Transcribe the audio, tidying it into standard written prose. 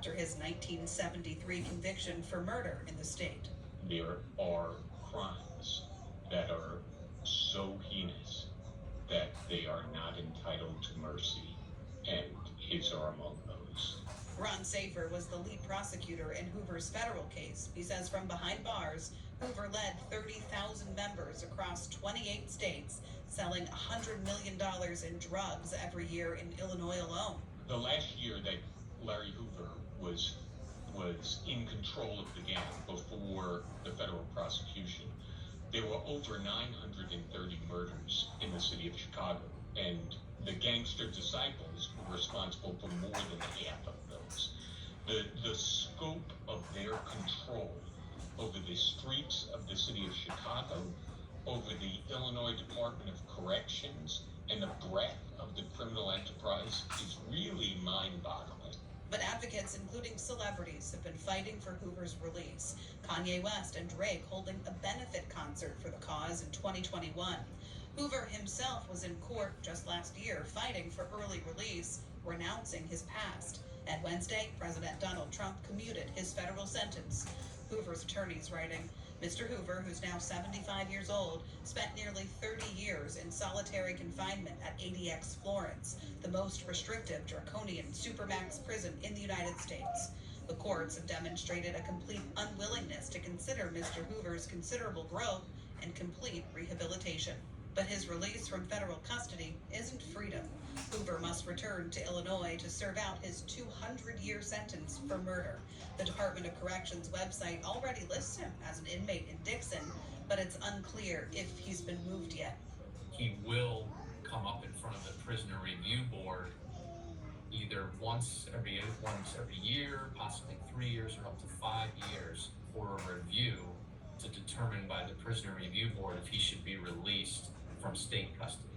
after his 1973 conviction for murder in the state. There are crimes that are so heinous that they are not entitled to mercy, and his are among those. Ron Safer was the lead prosecutor in Hoover's federal case. He says from behind bars, Hoover led 30,000 members across 28 states, selling $100 million in drugs every year in Illinois alone. The last year that Larry Hoover was in control of the gang before the federal prosecution, there were over 930 murders in the city of Chicago, and the gangster disciples were responsible for more than half of those. The scope of their control over the streets of the city of Chicago, over the Illinois Department of Corrections, and the breadth of the criminal enterprise is really mind-boggling. But advocates, including celebrities, have been fighting for Hoover's release. Kanye West and Drake holding a benefit concert for the cause in 2021. Hoover himself was in court just last year fighting for early release, renouncing his past. And Wednesday, President Donald Trump commuted his federal sentence. Hoover's attorneys writing, Mr. Hoover, who's now 75 years old, spent nearly 30 years in solitary confinement at ADX Florence, the most restrictive draconian supermax prison in the United States. The courts have demonstrated a complete unwillingness to consider Mr. Hoover's considerable growth and complete rehabilitation. But his release from federal custody isn't freedom. Hoover must return to Illinois to serve out his 200-year sentence for murder. The Department of Corrections website already lists him as an inmate in Dixon, but it's unclear if he's been moved yet. He will come up in front of the Prisoner Review Board either once every year, possibly 3 years, or up to 5 years for a review to determine by the Prisoner Review Board if he should be released from state custody.